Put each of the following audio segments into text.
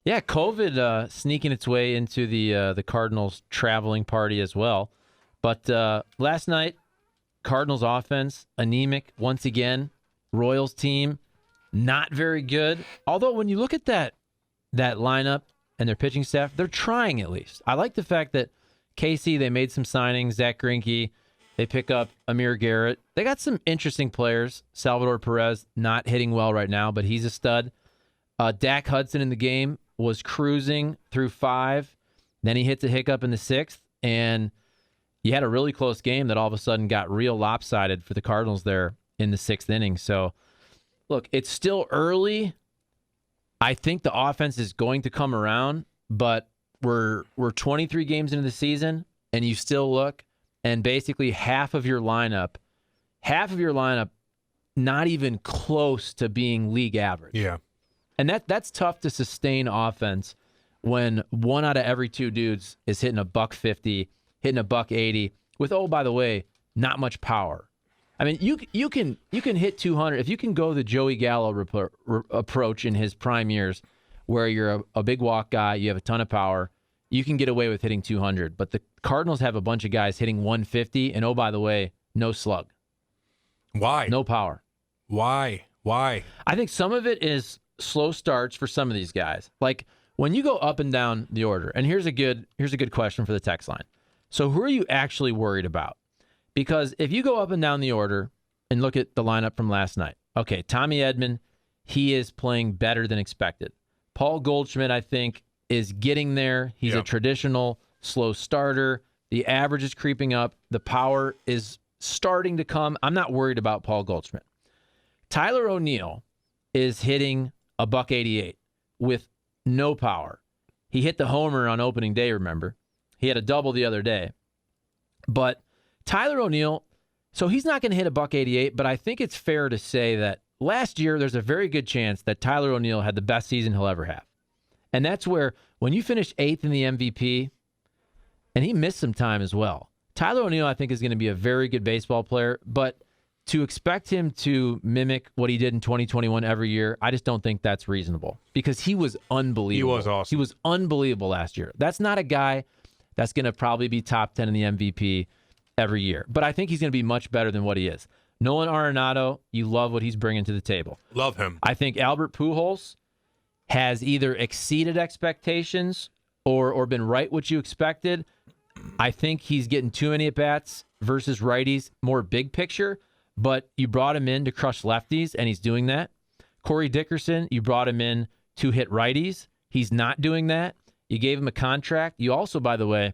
Yeah, COVID sneaking its way into the Cardinals traveling party as well. But last night, Cardinals offense, anemic once again. Royals team, not very good. Although when you look at that lineup and their pitching staff, they're trying at least. I like the fact that KC, they made some signings. Zach Greinke, they pick up Amir Garrett. They got some interesting players. Salvador Perez not hitting well right now, but he's a stud. Dak Hudson in the game was cruising through 5. Then he hits a hiccup in the 6th, and you had a really close game that all of a sudden got real lopsided for the Cardinals there in the 6th inning. So, look, it's still early. I think the offense is going to come around, but we're 23 games into the season, and you still look, and basically half of your lineup, not even close to being league average. Yeah. And that's tough to sustain offense when 1 out of every 2 dudes is hitting a $150, hitting a $180 with, oh, by the way, not much power. I mean, you can hit 200 if you can go the Joey Gallo approach in his prime years, where you're a big walk guy, you have a ton of power, you can get away with hitting 200. But the Cardinals have a bunch of guys hitting 150, and oh, by the way, no slug. Why? No power. Why? I think some of it is slow starts for some of these guys. Like when you go up and down the order, and here's a good question for the text line. So who are you actually worried about? Because if you go up and down the order and look at the lineup from last night, okay, Tommy Edman, he is playing better than expected. Paul Goldschmidt, I think, is getting there. He's a traditional slow starter. The average is creeping up. The power is starting to come. I'm not worried about Paul Goldschmidt. Tyler O'Neill is hitting a $188 with no power. He hit the homer on opening day, remember? He had a double the other day. But Tyler O'Neill, so he's not going to hit a $188, but I think it's fair to say that last year there's a very good chance that Tyler O'Neill had the best season he'll ever have. And that's where when you finish 8th in the MVP, and he missed some time as well, Tyler O'Neill I think is going to be a very good baseball player, but to expect him to mimic what he did in 2021 every year, I just don't think that's reasonable because he was unbelievable. He was awesome. He was unbelievable last year. That's not a guy that's going to probably be top 10 in the MVP every year. But I think he's going to be much better than what he is. Nolan Arenado, you love what he's bringing to the table. Love him. I think Albert Pujols has either exceeded expectations or been right what you expected. I think he's getting too many at-bats versus righties, more big picture. But you brought him in to crush lefties, and he's doing that. Corey Dickerson, you brought him in to hit righties. He's not doing that. You gave him a contract. You also, by the way,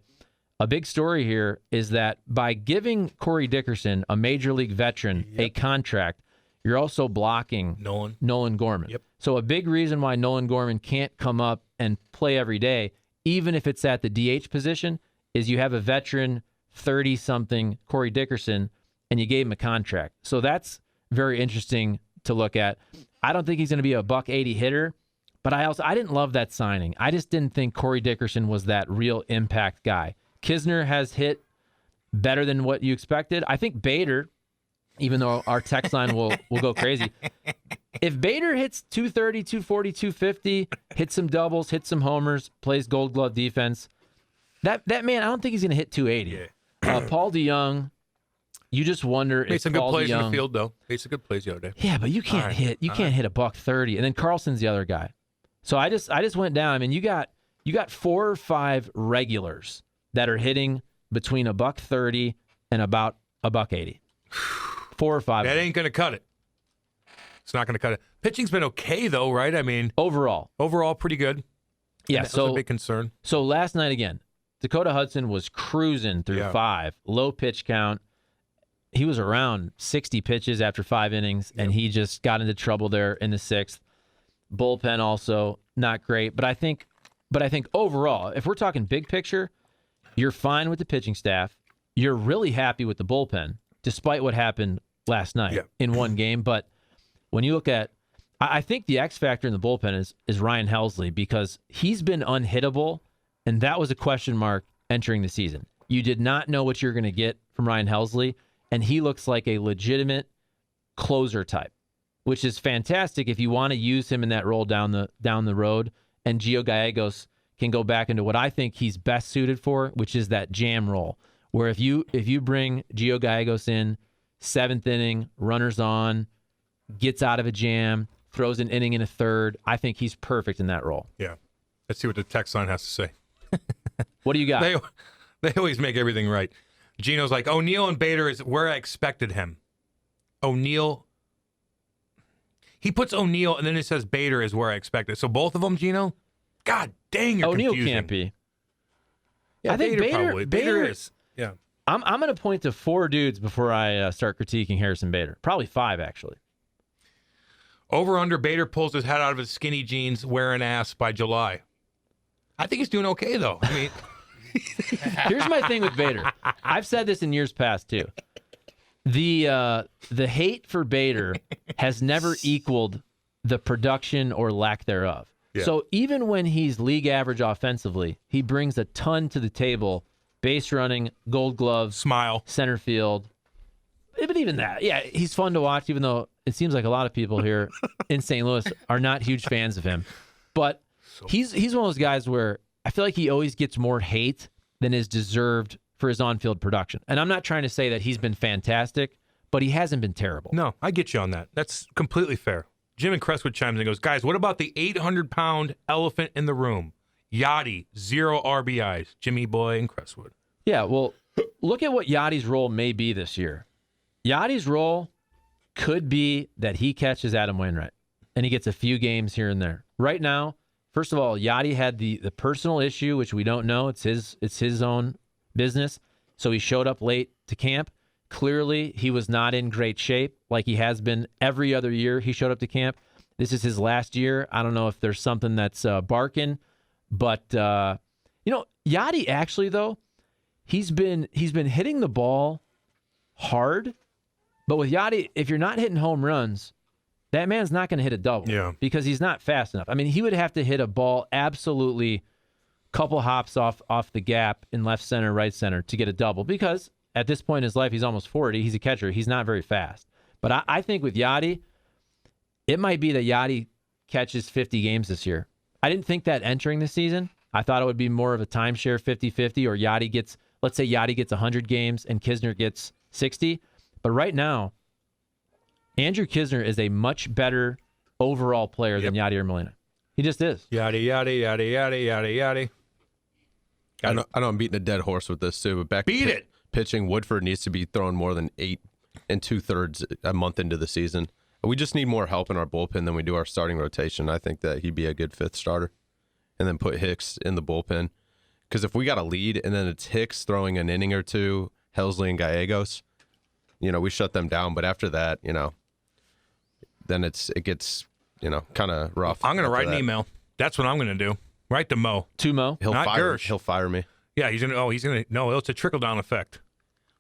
a big story here is that by giving Corey Dickerson, a major league veteran, a contract, you're also blocking Nolan Gorman. Yep. So a big reason why Nolan Gorman can't come up and play every day, even if it's at the DH position, is you have a veteran 30-something Corey Dickerson, and you gave him a contract. So that's very interesting to look at. I don't think he's going to be a $180 hitter, but I didn't love that signing. I just didn't think Corey Dickerson was that real impact guy. Kisner has hit better than what you expected. I think Bader, even though our text line will go crazy, if Bader hits 230, 240, 250, hits some doubles, hits some homers, plays Gold Glove defense, that man, I don't think he's going to hit 280. Paul DeYoung, you just wonder made if some Paul good plays DeYoung, in the field, though. Made some good plays the other day. Yeah, but you can't hit a $130, and then Carlson's the other guy. So I just went down. I mean, you got 4 or 5 regulars that are hitting between a $130 and about a $180. 4 or 5. That ain't going to cut it. It's not going to cut it. Pitching's been okay, though, right? I mean, overall pretty good. Yeah, so a big concern. So last night again, Dakota Hudson was cruising through 5, low pitch count. He was around 60 pitches after 5 innings, and he just got into trouble there in the 6th. Bullpen also not great, but I think overall, if we're talking big picture, you're fine with the pitching staff. You're really happy with the bullpen, despite what happened last night in one game. But when you look at, I think the X factor in the bullpen is Ryan Helsley, because he's been unhittable, and that was a question mark entering the season. You did not know what you're going to get from Ryan Helsley, and he looks like a legitimate closer type, which is fantastic if you want to use him in that role down the road and Gio Gallegos can go back into what I think he's best suited for, which is that jam role, where if you bring Gio Gallegos in, 7th inning, runners on, gets out of a jam, throws an inning in a third, I think he's perfect in that role. Yeah. Let's see what the text line has to say. What do you got? They always make everything right. Gino's like, O'Neill and Bader is where I expected him. O'Neill. He puts O'Neill, and then it says Bader is where I expected. So both of them, Gino? God dang, you're O'Neill confusing. Can't be. Yeah, I think Bader probably. Bader is. Yeah. I'm going to point to 4 dudes before I start critiquing Harrison Bader. Probably 5, actually. Over under, Bader pulls his head out of his skinny jeans, wearing ass by July. I think he's doing okay, though. I mean, here's my thing with Bader. I've said this in years past, too. The hate for Bader has never equaled the production or lack thereof. Yeah. So even when he's league average offensively, he brings a ton to the table. Base running, Gold Gloves, smile, center field. But even that, yeah, he's fun to watch, even though it seems like a lot of people here in St. Louis are not huge fans of him. But he's one of those guys where I feel like he always gets more hate than is deserved for his on-field production. And I'm not trying to say that he's been fantastic, but he hasn't been terrible. No, I get you on that. That's completely fair. Jim in Crestwood chimes in and goes, guys, what about the 800-pound elephant in the room? Yachty, 0 RBIs. Jimmy Boy in Crestwood. Yeah, well, look at what Yachty's role may be this year. Yachty's role could be that he catches Adam Wainwright, and he gets a few games here and there. Right now, first of all, Yachty had the personal issue, which we don't know. It's his own business. So he showed up late to camp. Clearly, he was not in great shape like he has been every other year he showed up to camp. This is his last year. I don't know if there's something that's barking, but Yachty actually, though, he's been hitting the ball hard. But with Yachty, if you're not hitting home runs, that man's not going to hit a double because he's not fast enough. I mean, he would have to hit a ball absolutely couple hops off the gap in left center, right center to get a double because at this point in his life, he's almost 40. He's a catcher. He's not very fast. But I think with Yachty, it might be that Yachty catches 50 games this year. I didn't think that entering the season. I thought it would be more of a timeshare 50-50 or Yachty gets, let's say Yachty gets 100 games and Kisner gets 60. But right now, Andrew Kisner is a much better overall player than Yadier Molina. He just is. Yachty, Yachty, Yachty, Yachty, Yachty, Yachty. I know I'm beating a dead horse with this, too. But pitching, Woodford needs to be throwing more than 8 2/3 a month into the season. We just need more help in our bullpen than we do our starting rotation. I think that he'd be a good 5th starter. And then put Hicks in the bullpen. Because if we got a lead and then it's Hicks throwing an inning or two, Helsley and Gallegos, we shut them down. But after that, then it gets, kind of rough. I'm going to write an email. That's what I'm going to do. Write to Mo. To Mo? He'll fire me. Yeah, no, it's a trickle-down effect.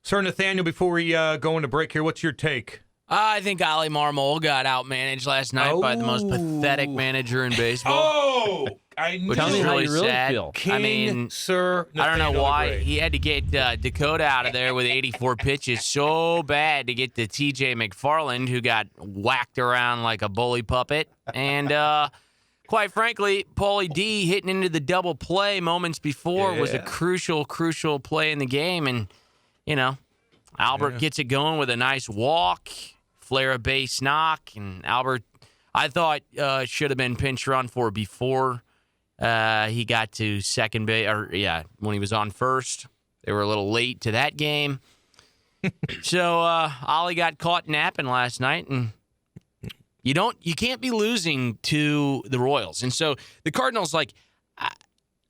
Sir Nathaniel, before we go into break here, what's your take? I think Ali Marmol got outmanaged last night by the most pathetic manager in baseball. Oh! I which Tell is me how really you really sad. feel. King, I mean, Sir I don't know Nathaniel why the Great. he had to get Dakota out of there with 84 pitches so bad to get to TJ McFarland, who got whacked around like a bully puppet. And quite frankly, Paulie D hitting into the double play moments before was a crucial play in the game. And, Albert gets it going with a nice walk, flare a base knock. And Albert, I thought, should have been pinch run for before he got to second base, when he was on first. They were a little late to that game. So Ollie got caught napping last night, and you can't be losing to the Royals. And so the Cardinals,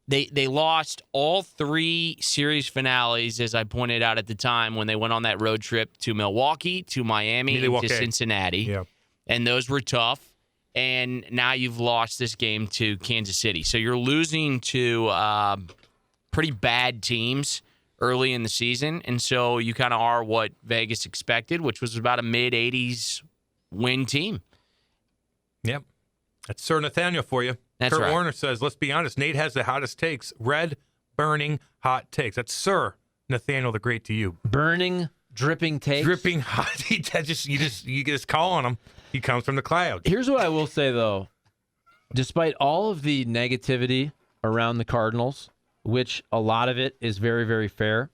they lost all 3 series finales, as I pointed out at the time, when they went on that road trip to Milwaukee, to Miami, and to Cincinnati. Yeah. And those were tough. And now you've lost this game to Kansas City. So you're losing to pretty bad teams early in the season. And so you kind of are what Vegas expected, which was about a mid-80s win team. Yep. That's Sir Nathaniel for you. That's Kurt right. Warner says, let's be honest, Nate has the hottest takes. Red, burning, hot takes. That's Sir Nathaniel the Great to you. Burning, dripping takes. Dripping hot. You just call on him. He comes from the clouds. Here's what I will say, though. despite all of the negativity around the Cardinals, which a lot of it is very, very fair,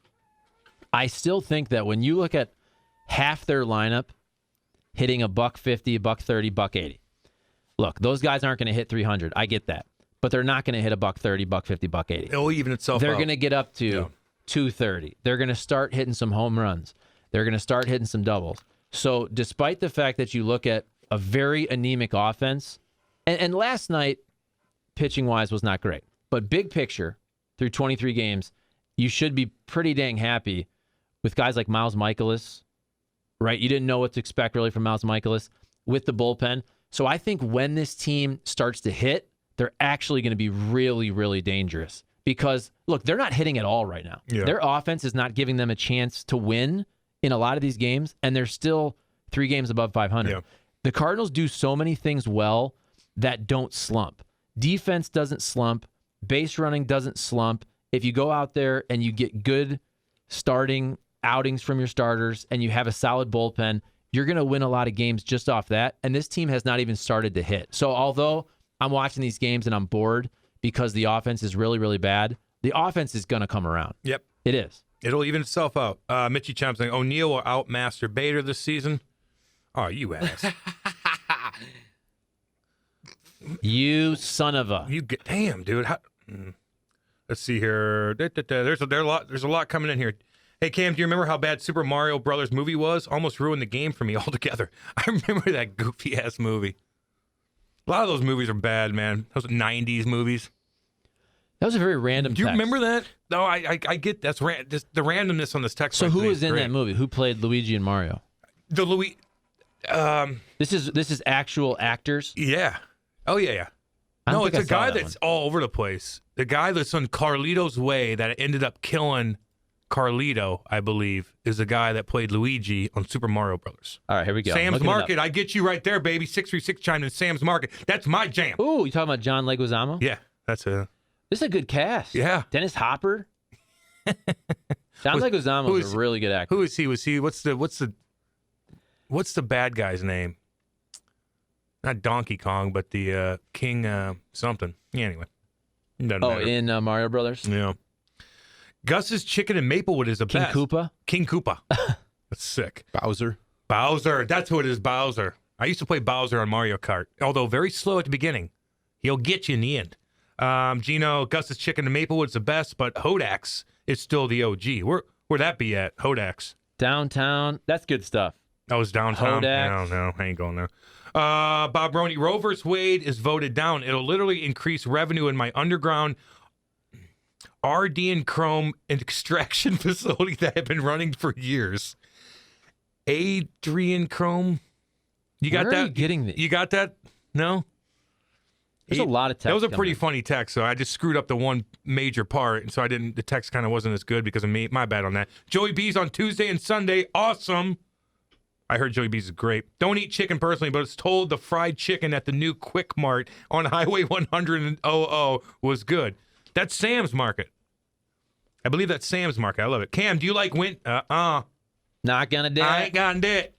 I still think that when you look at half their lineup hitting $150, $130, $180, look, those guys aren't going to hit 300. I get that. But they're not going to hit $130, $150, $180. It'll even itself They're out. going to get up to 230. They're going to start hitting some home runs. They're going to start hitting some doubles. So despite the fact that you look at a very anemic offense, and last night, pitching-wise, was not great. But big picture, through 23 games, you should be pretty dang happy with guys like Miles Mikolas, right? You didn't know what to expect really from Miles Mikolas with the bullpen. So I think when this team starts to hit, they're actually going to be really, really dangerous. Because, look, they're not hitting at all right now. Yeah. Their offense is not giving them a chance to win in a lot of these games, and they're still 3 games above 500. Yeah. The Cardinals do so many things well that don't slump. Defense doesn't slump. Base running doesn't slump. If you go out there and you get good starting outings from your starters and you have a solid bullpen, you're going to win a lot of games just off that. And this team has not even started to hit. So although I'm watching these games and I'm bored because the offense is really, really bad, the offense is going to come around. Yep. It is. It'll even itself out. Mitchie Chomp saying O'Neill will outmaster Bader this season. Oh, you ass. You son of a. You get damn, dude. Let's see here. There's a lot coming in here. Hey Cam, do you remember how bad Super Mario Brothers movie was? Almost ruined the game for me altogether. I remember that goofy ass movie. A lot of those movies are bad, man. Those 90s movies. That was a very random Do you text. remember that? No, I get that's just the randomness on this text. So line who today was is in great. that movie? Who played Luigi and Mario? The Louis. This is actual actors. Yeah. Oh yeah. I don't No, think it's I a saw guy that that's all over the place. The guy that's on Carlito's Way that ended up killing Carlito, I believe, is the guy that played Luigi on Super Mario Brothers. All right, here we go. Sam's Looking it up. Market. I get you right there, baby. 636 chimed in. Sam's Market. That's my jam. Ooh, you talking about John Leguizamo? Yeah, that's a. This is a good cast. Yeah. Dennis Hopper. John Leguizamo is a really good actor. Who is he? Was he? What's the bad guy's name? Not Donkey Kong, but the King something. Yeah, anyway. Doesn't Oh, matter. in Mario Brothers? Yeah. Gus's Chicken in Maplewood is the King best. Koopa? King Koopa. That's sick. Bowser. Bowser. That's who it is, Bowser. I used to play Bowser on Mario Kart, although very slow at the beginning. He'll get you in the end. Gino, Gus's Chicken in Maplewood's the best, but Hodak's is still the OG. Where'd that be at? Hodak's. Downtown. That's good stuff. That was downtown. Hodak's. No, I ain't going there. Bob Roney, Roe vs. Wade is voted down. It'll literally increase revenue in my underground RD and Chrome extraction facility that have been running for years. Adrian Chrome. You got Where that? are you getting these? You got that? No? There's a lot of text. That was a pretty coming funny text, so I just screwed up the one major part, and so the text kind of wasn't as good because of me. My bad on that. Joey B's on Tuesday and Sunday. Awesome. I heard Joey B's is great. Don't eat chicken personally, but it's told the fried chicken at the new Quick Mart on Highway 100 and 00 was good. That's Sam's Market. I believe that's Sam's Market. I love it. Cam, do you like Not gonna do I it. ain't gonna do it.